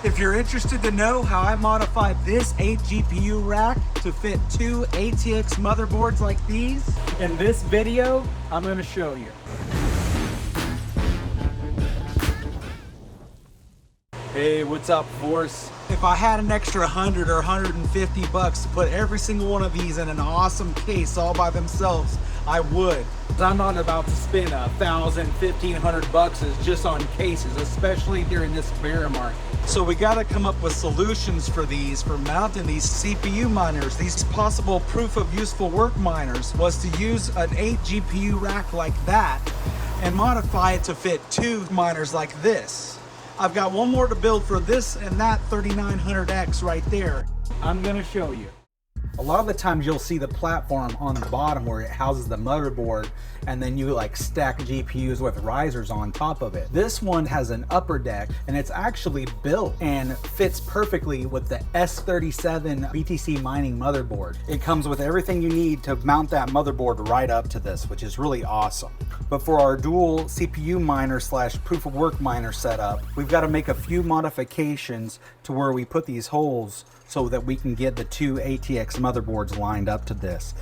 If you're interested to know how I modified this 8 GPU rack to fit 2 ATX motherboards like these, in this video, I'm going to show you. Hey, what's up, Force? If I had an extra 100 or 150 bucks to put every single one of these in an awesome case all by themselves, I would. I'm not about to spend 1,000, 1,500 bucks just on cases, especially during this bear market. So we got to come up with solutions for these, for mounting these CPU miners, these possible proof of useful work miners, was to use an 8 GPU rack like that and modify it to fit 2 miners like this. I've got one more to build for this and that 3900X right there. I'm gonna show you. A lot of the times you'll see the platform on the bottom where it houses the motherboard, and then you like stack GPUs with risers on top of it. This one has an upper deck, and it's actually built and fits perfectly with the S37 BTC mining motherboard. It comes with everything you need to mount that motherboard right up to this, which is really awesome. But for our dual CPU miner slash proof of work miner setup, we've got to make a few modifications to where we put these holes so that we can get the 2 ATX motherboards lined up to this.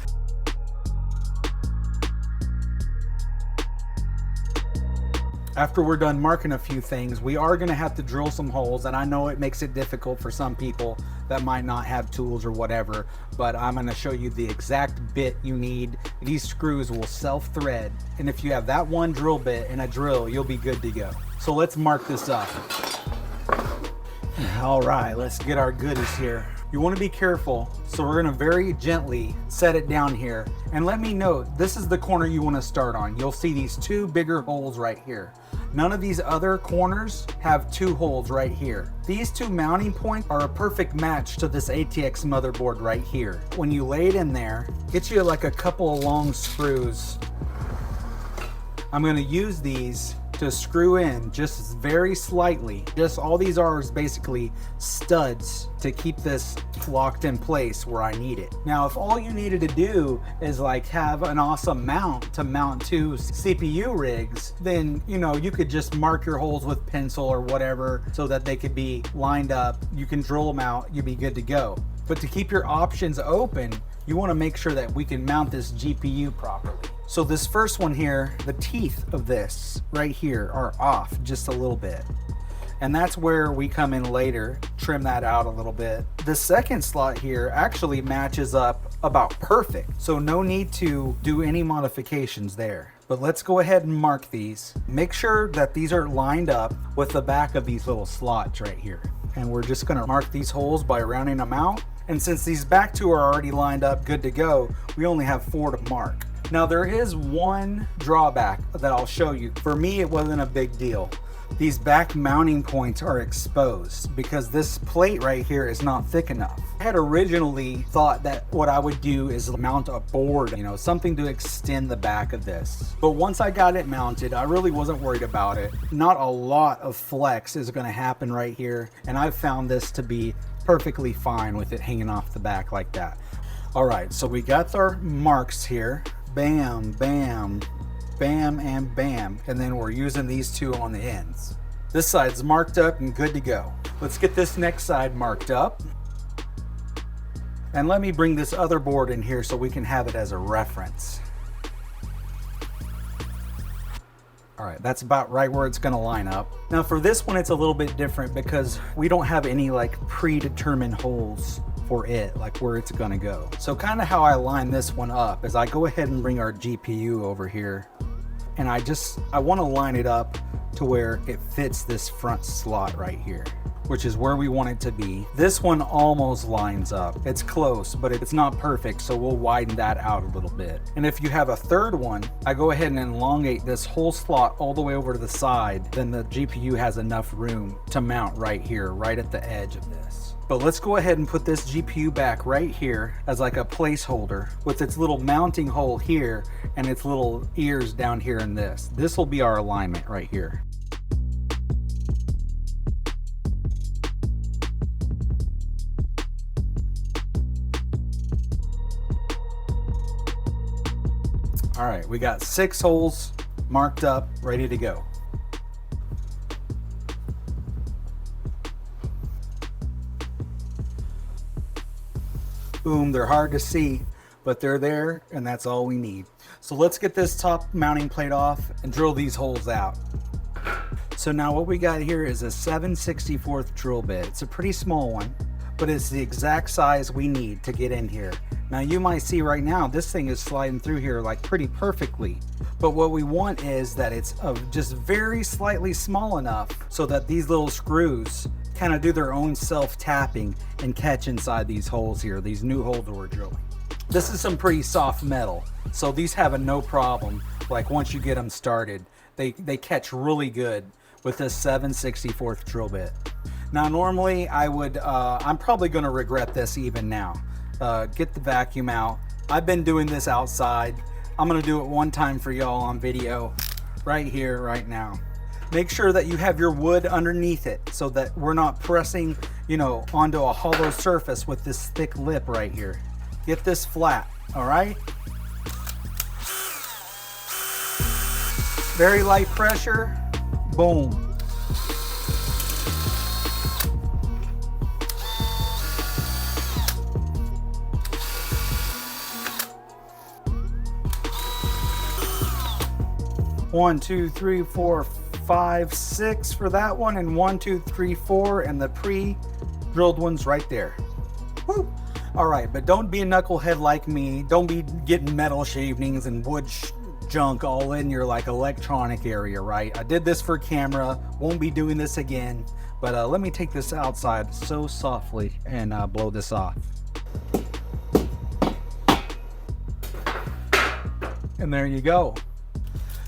After we're done marking a few things, we are going to have to drill some holes, and I know it makes it difficult for some people that might not have tools or whatever, but I'm going to show you the exact bit you need. These screws will self-thread, and if you have that one drill bit and a drill, you'll be good to go. So let's mark this up. All right, let's get our goodies here. You want to be careful, so we're going to very gently set it down here. And let me note, this is the corner you want to start on. You'll see these 2 bigger holes right here. None of these other corners have 2 holes right here. These 2 mounting points are a perfect match to this ATX motherboard right here. When you lay it in there, get you like a couple of long screws. I'm going to use these to screw in just very slightly. Just all these are is basically studs to keep this locked in place where I need it. Now, if all you needed to do is like have an awesome mount to mount 2 CPU rigs, then you know, you could just mark your holes with pencil or whatever so that they could be lined up. You can drill them out, you'd be good to go. But to keep your options open, you want to make sure that we can mount this GPU properly. So this first one here, the teeth of this right here are off just a little bit. And that's where we come in later, trim that out a little bit. The second slot here actually matches up about perfect. So no need to do any modifications there. But let's go ahead and mark these. Make sure that these are lined up with the back of these little slots right here. And we're just gonna mark these holes by rounding them out. And since these back 2 are already lined up, good to go, we only have 4 to mark. Now there is one drawback that I'll show you. For me, it wasn't a big deal. These back mounting points are exposed because this plate right here is not thick enough. I had originally thought that what I would do is mount a board, you know, something to extend the back of this. But once I got it mounted, I really wasn't worried about it. Not a lot of flex is going to happen right here, and I've found this to be perfectly fine with it hanging off the back like that. All right, so we got our marks here. Bam, bam, bam, and bam. And then we're using these 2 on the ends. This side's marked up and good to go. Let's get this next side marked up. And let me bring this other board in here so we can have it as a reference. All right, that's about right where it's gonna line up. Now for this one, it's a little bit different because we don't have any like predetermined holes for it, like where it's gonna go. So kind of how I line this one up is I go ahead and bring our GPU over here, and I want to line it up to where it fits this front slot right here, which is where we want it to be. This one almost lines up. It's close, but it's not perfect, so we'll widen that out a little bit. And if you have a third one, I go ahead and elongate this whole slot all the way over to the side, then the GPU has enough room to mount right here, right at the edge of this. But let's go ahead and put this GPU back right here as like a placeholder with its little mounting hole here and its little ears down here in this. This will be our alignment right here. All right, we got 6 holes marked up, ready to go. Boom, they're hard to see, but they're there, and that's all we need. So let's get this top mounting plate off and drill these holes out. So now what we got here is a 7/64 drill bit. It's a pretty small one, but it's the exact size we need to get in here. Now you might see right now, this thing is sliding through here like pretty perfectly. But what we want is that it's just very slightly small enough so that these little screws kind of do their own self-tapping and catch inside these holes here, these new holes that we're drilling. This is some pretty soft metal, so these have a no problem. Like once you get them started, they catch really good with this 7/64 drill bit. Now normally I'm probably gonna regret this even now. Get the vacuum out. I've been doing this outside. I'm gonna do it one time for y'all on video, right here, right now. Make sure that you have your wood underneath it so that we're not pressing, you know, onto a hollow surface with this thick lip right here. Get this flat, all right? Very light pressure, boom. One, two, three, four, 5, 6 for that one, and 1, 2, 3, 4, and the pre-drilled ones right there. Woo! All right, but don't be a knucklehead like me. Don't be getting metal shavings and wood junk all in your like electronic area, right? I did this for camera, won't be doing this again, but let me take this outside so softly and blow this off. And there you go.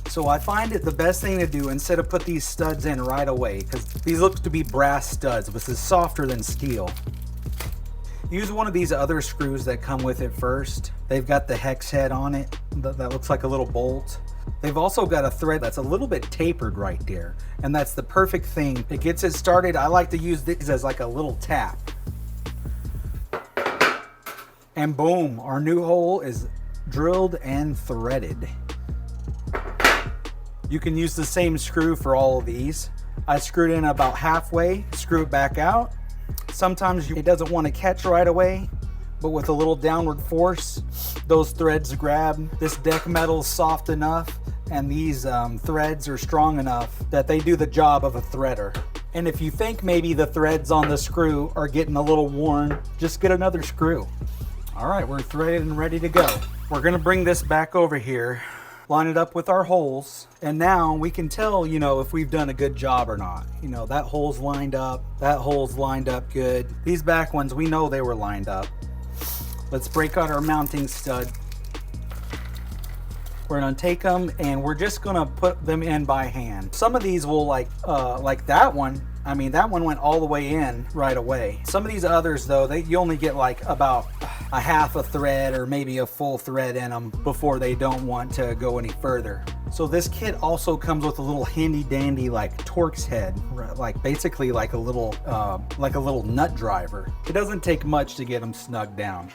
So I find it the best thing to do, instead of put these studs in right away, because these look to be brass studs, which is softer than steel. Use one of these other screws that come with it first. They've got the hex head on it that looks like a little bolt. They've also got a thread that's a little bit tapered right there, and that's the perfect thing. It gets it started. I like to use these as like a little tap. And boom, our new hole is drilled and threaded. You can use the same screw for all of these. I screwed in about halfway, screw it back out. Sometimes it doesn't want to catch right away, but with a little downward force, those threads grab. This deck metal is soft enough, and these threads are strong enough that they do the job of a threader. And if you think maybe the threads on the screw are getting a little worn, just get another screw. All right, we're threaded and ready to go. We're gonna bring this back over here, line it up with our holes, and now we can tell, you know, if we've done a good job or not. You know, that hole's lined up, that hole's lined up good. These back ones, we know they were lined up. Let's break out our mounting stud. We're gonna take them and we're just gonna put them in by hand. Some of these will like that one. I mean, that one went all the way in right away. Some of these others though, you only get like about a half a thread or maybe a full thread in them before they don't want to go any further. So this kit also comes with a little handy dandy like Torx head, like basically like a little nut driver. It doesn't take much to get them snugged down.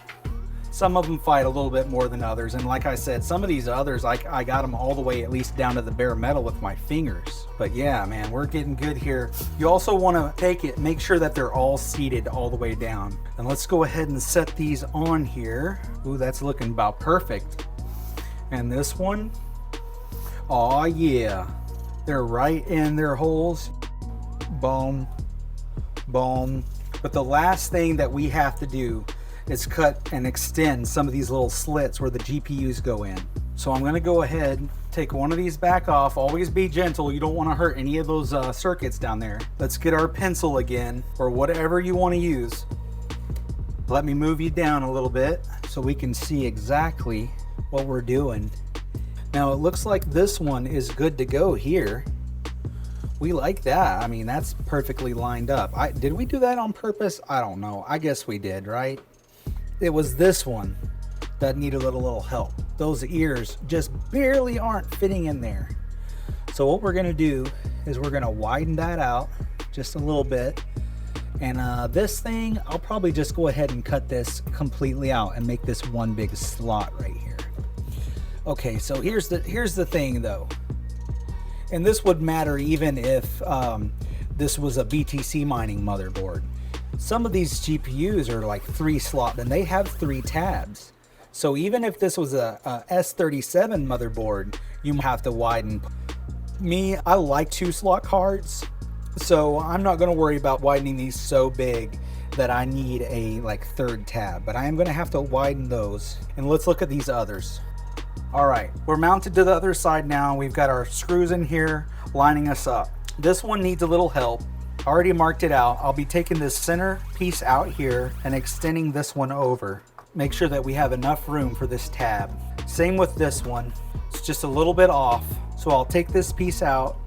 Some of them fight a little bit more than others, and like I said, some of these others, I got them all the way at least down to the bare metal with my fingers. But yeah, man, we're getting good here. You also want to take it, make sure that they're all seated all the way down. And let's go ahead and set these on here. Ooh, that's looking about perfect. And this one, oh yeah, they're right in their holes. Boom, boom. But the last thing that we have to do is cut and extend some of these little slits where the GPUs go in. So I'm gonna go ahead, take one of these back off. Always be gentle, you don't wanna hurt any of those circuits down there. Let's get our pencil again, or whatever you wanna use. Let me move you down a little bit so we can see exactly what we're doing. Now it looks like this one is good to go here. We like that. I mean, that's perfectly lined up. Did we do that on purpose? I don't know. I guess we did, right? It was this one that needed a little help. Those ears just barely aren't fitting in there. So what we're gonna do is we're gonna widen that out just a little bit. And this thing, I'll probably just go ahead and cut this completely out and make this one big slot right here. Okay, so here's the thing though. And this would matter even if this was a BTC mining motherboard. Some of these GPUs are like 3 slot and they have 3 tabs. So even if this was a S37 motherboard, you have to widen. Me, I like 2 slot cards, so I'm not going to worry about widening these so big that I need a like 3rd tab, but I am going to have to widen those. And let's look at these others. All right, we're mounted to the other side now. We've got our screws in here lining us up. This one needs a little help. Already marked it out. I'll be taking this center piece out here and extending this one over. Make sure that we have enough room for this tab. Same with this one. It's just a little bit off. So I'll take this piece out,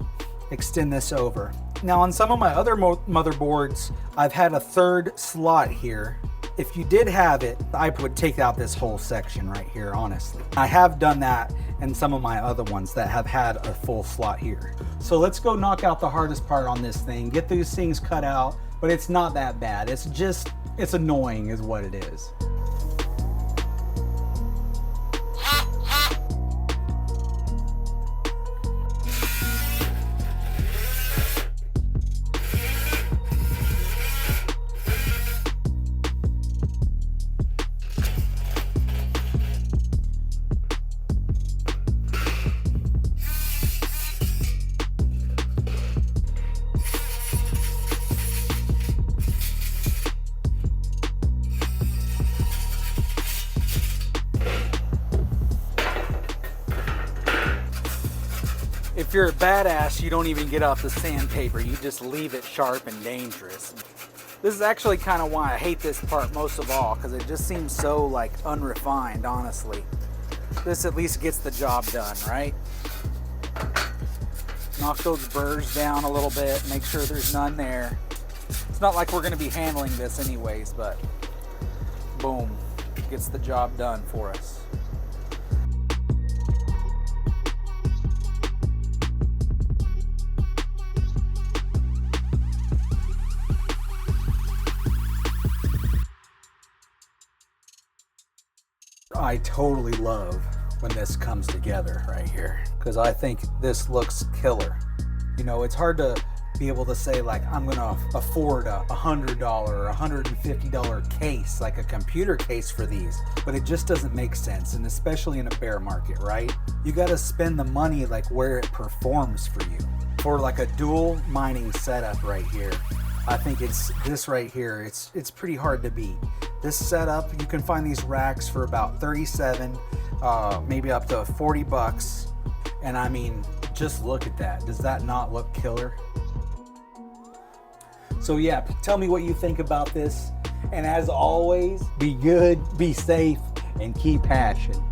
extend this over. Now on some of my other motherboards, I've had a 3rd slot here. If you did have it, I would take out this whole section right here, honestly. I have done that in some of my other ones that have had a full slot here. So let's go knock out the hardest part on this thing, get these things cut out, but it's not that bad. It's annoying is what it is. If you're a badass, you don't even get off the sandpaper. You just leave it sharp and dangerous. This is actually kind of why I hate this part most of all, because it just seems so like unrefined, honestly. This at least gets the job done, right? Knock those burrs down a little bit, make sure there's none there. It's not like we're going to be handling this anyways, but boom, gets the job done for us. I totally love when this comes together right here, because I think this looks killer. You know, it's hard to be able to say like I'm gonna afford a $100 or $150 case, like a computer case for these, but it just doesn't make sense. And especially in a bear market, right? You got to spend the money like where it performs for you. For like a dual mining setup right here, I think it's this right here. It's pretty hard to beat. This setup, you can find these racks for about 37, maybe up to 40 bucks. And I mean, just look at that. Does that not look killer? So yeah, tell me what you think about this. And as always, be good, be safe, and keep hashing.